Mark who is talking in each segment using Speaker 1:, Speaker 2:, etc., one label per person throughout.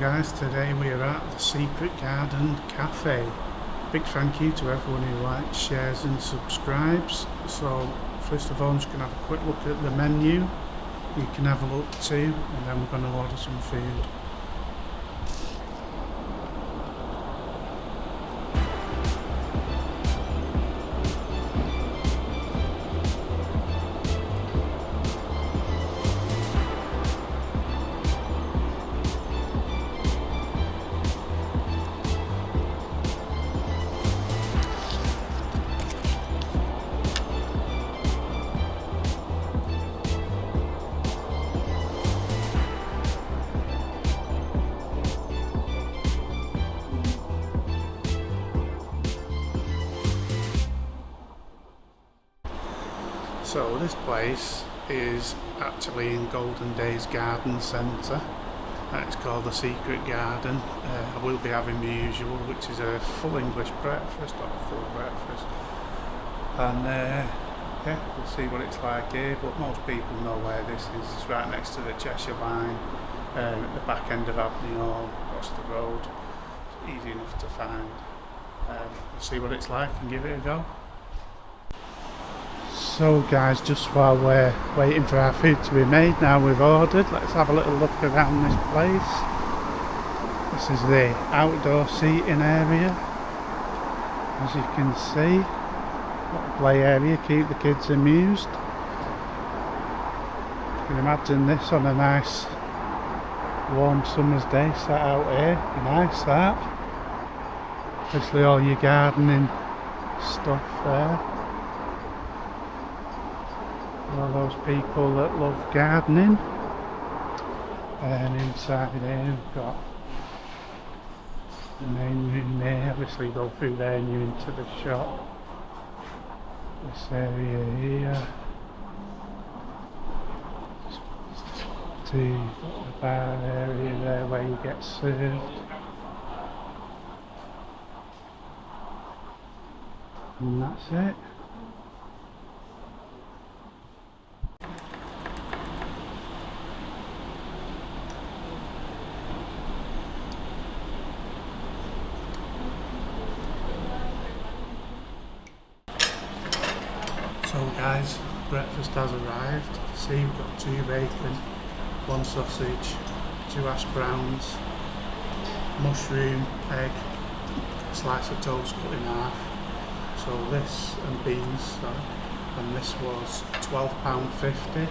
Speaker 1: guys, today we are at the Secret Garden Cafe. Big thank you to everyone who likes, shares and subscribes. So first of all I'm just going to have a quick look at the menu. You can have a look too, and then we're going to order some food. So this place is actually in Golden Days Garden Centre. It's called the Secret Garden. I will be having the usual, which is a full English breakfast or a full breakfast. And yeah, we'll see what it's like here, but most people know where this is. It's right next to the Cheshire line, at the back end of Avenue Hall, across the road. It's easy enough to find. We'll see what it's like and give it a go. So guys, just while we're waiting for our food to be made, now we've ordered, let's have a little look around this place. This is the outdoor seating area. As you can see, got a play area, keep the kids amused. You can imagine this on a nice warm summer's day, sat out here. Nice that. Especially all your gardening stuff there. All those people that love gardening. And inside here we've got the main room there. Obviously go through there and you're into the shop. This area here. To the bar area there where you get served. And that's it. So guys, breakfast has arrived. See, we've got 2 bacon, 1 sausage, 2 hash browns, mushroom, egg, a slice of toast cut in half. So this and beans, and this was £12.50.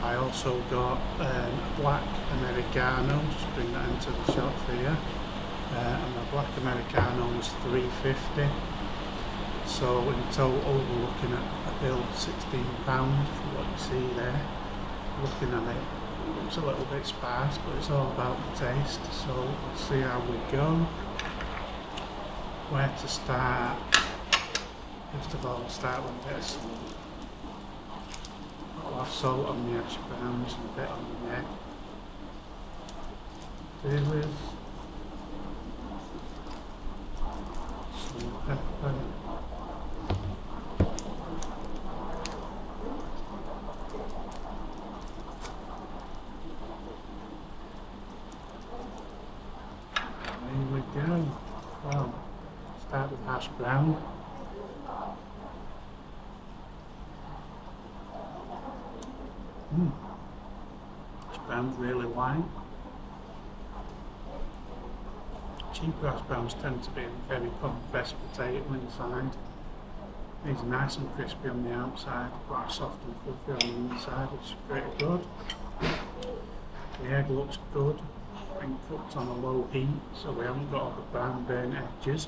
Speaker 1: I also got a black Americano, just bring that into the shop for you. And the black Americano was £3.50. So in total we're looking at a bill of £16 for what you see there. Looking at it, it looks a little bit sparse, but it's all about the taste. So let's see how we go. Where to start? First of all, start with a bit of salt. I'll have salt on the hash browns and a bit on the egg. Do with some pepper. There we go. Well, start with hash brown. Hash brown's really white. Cheaper hash browns tend to be very compressed potato inside. These are nice and crispy on the outside, quite soft and fluffy on the inside, which is pretty good. The egg looks good. Been cooked on a low heat, so we haven't got all the brown burnt edges.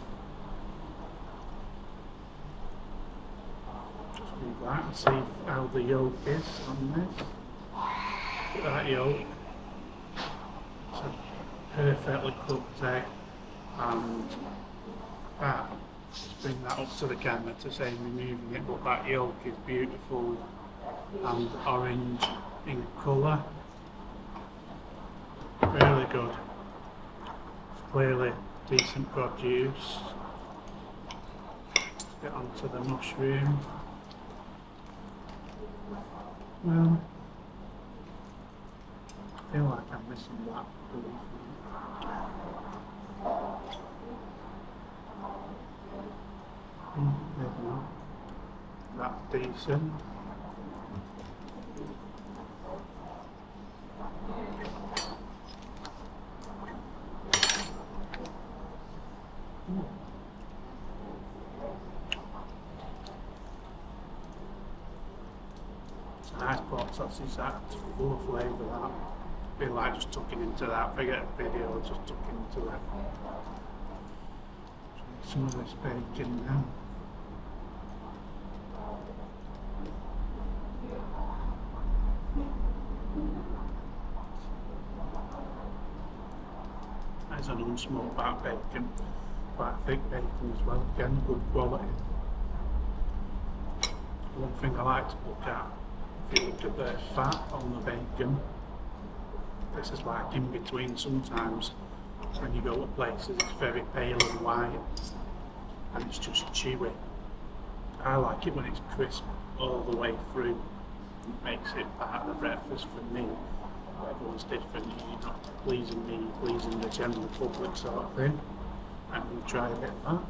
Speaker 1: Just move that and see how the yolk is on this. Look at that yolk. It's a perfectly cooked egg, and that, just bring that up to the camera to say I'm removing it, but that yolk is beautiful and orange in colour. Really good. It's clearly decent produce. Let's get onto the mushroom. Well, I feel like I'm missing that. decent. It's a nice pork sausage, that's full of flavour that. I feel like just tucking into that, forget the video, just tuck into it. Some of this bacon now. That's an unsmoked back bacon, quite thick bacon as well, again good quality. One thing I like to look at, if you look at the fat on the bacon, this is like in between sometimes. When you go to places it's very pale and white and it's just chewy. I like it when it's crisp all the way through. It makes it part of the breakfast for me. Everyone's different, you're not pleasing me, pleasing the general public sort of thing. I'm going to try a bit of that.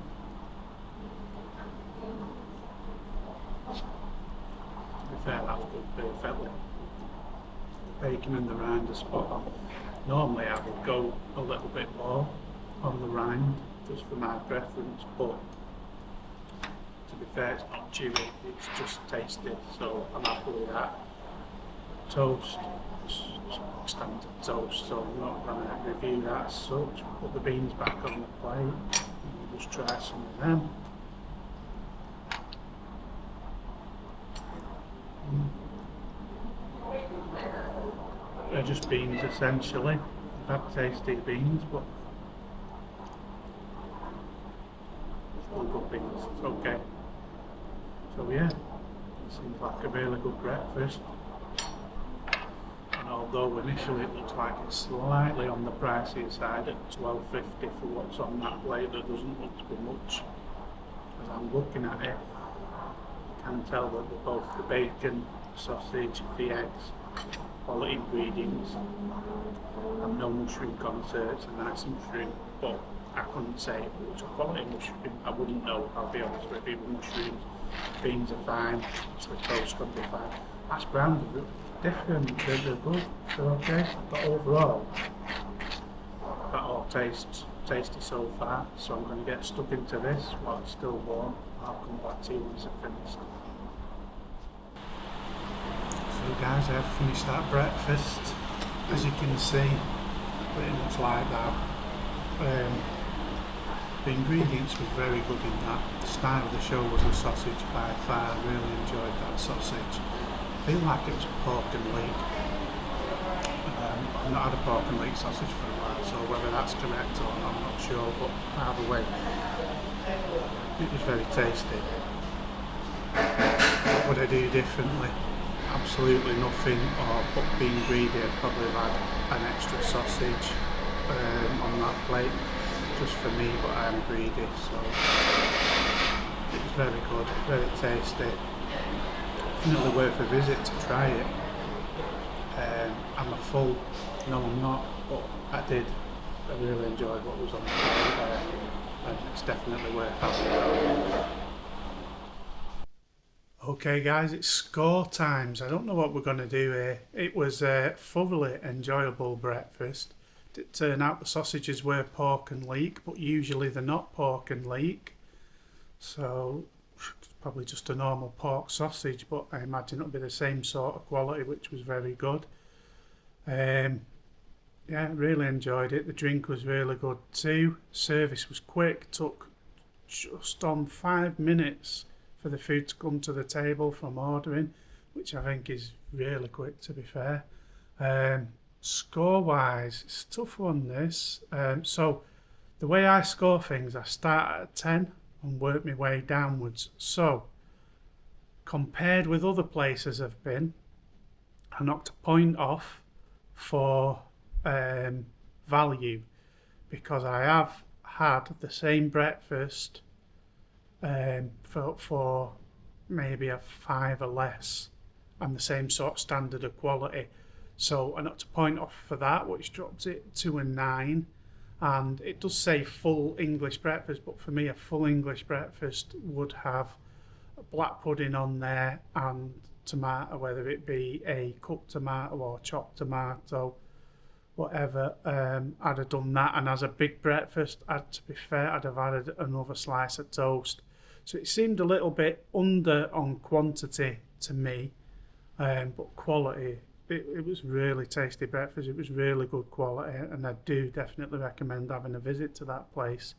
Speaker 1: To be fair, that's good perfectly. The bacon and the rind are spot on. Normally I would go a little bit more on the rind, just for my preference, but to be fair, it's not chewy, it's just tasty, so I'm happy with that. Toast, standard toast, so I'm not going to review that as such. Put the beans back on the plate, and we'll just try some of them. They're just beans essentially. I've had tasty beans, but still good beans, it's okay. So yeah, it seems like a really good breakfast. And although initially it looks like it's slightly on the pricier side at $12.50 for what's on that plate, that doesn't look to be much. As I'm looking at it, you can tell that both the bacon, the sausage, the eggs, quality ingredients. I'm no mushroom connoisseur, it's a nice mushroom, but I couldn't say it was a quality mushroom. I wouldn't know, I'll be honest with you. Mushrooms, beans are fine, so the toast can be fine. Hash browns are different, they're good, they're okay, but overall, that all tastes tasty so far, so I'm going to get stuck into this while it's still warm. I'll come back to you once I've finished. So guys, I've finished that breakfast. As you can see, pretty much like that. The ingredients were very good in that. The star of the show was the sausage by far. I really enjoyed that sausage. I feel like it was pork and leek. I've not had a pork and leek sausage for a while, so whether that's correct or not, I'm not sure, but either way, it was very tasty. What would I do differently? Absolutely nothing, or but being greedy, I'd probably have had an extra sausage on that plate, just for me, but I am greedy, so it was very good, very tasty. Definitely worth a visit to try it. I'm a full, no I'm not, but I really enjoyed what was on the plate there, and it's definitely worth having. Okay guys, it's score times. I don't know what we're going to do here. It was a thoroughly enjoyable breakfast. It turned out the sausages were pork and leek, but usually they're not pork and leek. So it's probably just a normal pork sausage, but I imagine it'll be the same sort of quality, which was very good. Yeah, really enjoyed it. The drink was really good too. Service was quick, took just on 5 minutes for the food to come to the table from ordering, which I think is really quick, to be fair. Score wise, it's a tough one this. So the way I score things, I start at 10 and work my way downwards. So compared with other places I've been, I knocked a point off for value, because I have had the same breakfast for maybe a 5 or less, and the same sort of standard of quality. So I knocked a point off for that, which drops it to a 9. And it does say full English breakfast, but for me a full English breakfast would have black pudding on there and tomato, whether it be a cooked tomato or chopped tomato, whatever. I'd have done that, and as a big breakfast, to be fair, I'd have added another slice of toast. So it seemed a little bit under on quantity to me, but quality. It was really tasty breakfast. It was really good quality, and I do definitely recommend having a visit to that place.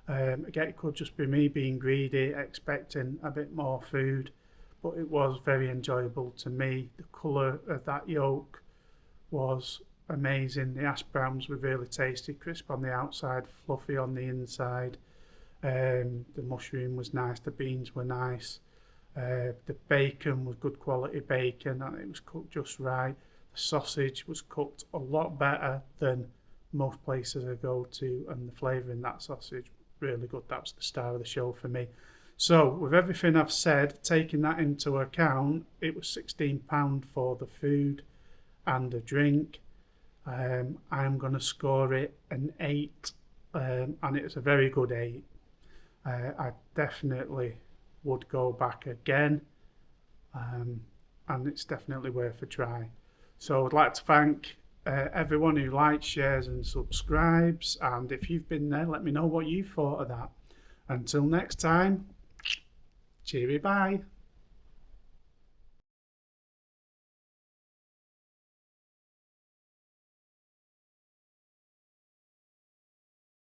Speaker 1: Again, it could just be me being greedy, expecting a bit more food, but it was very enjoyable to me. The colour of that yolk was amazing. The hash browns were really tasty, crisp on the outside, fluffy on the inside. The mushroom was nice, the beans were nice. The bacon was good quality bacon, and it was cooked just right. The sausage was cooked a lot better than most places I go to, and the flavour in that sausage, really good. That was the star of the show for me. So with everything I've said, taking that into account, it was £16 for the food and a drink. I'm going to score it an 8, and it's a very good 8. I definitely would go back again, and it's definitely worth a try. So I'd like to thank everyone who likes, shares and subscribes, and if you've been there, let me know what you thought of that. Until next time, cheery bye.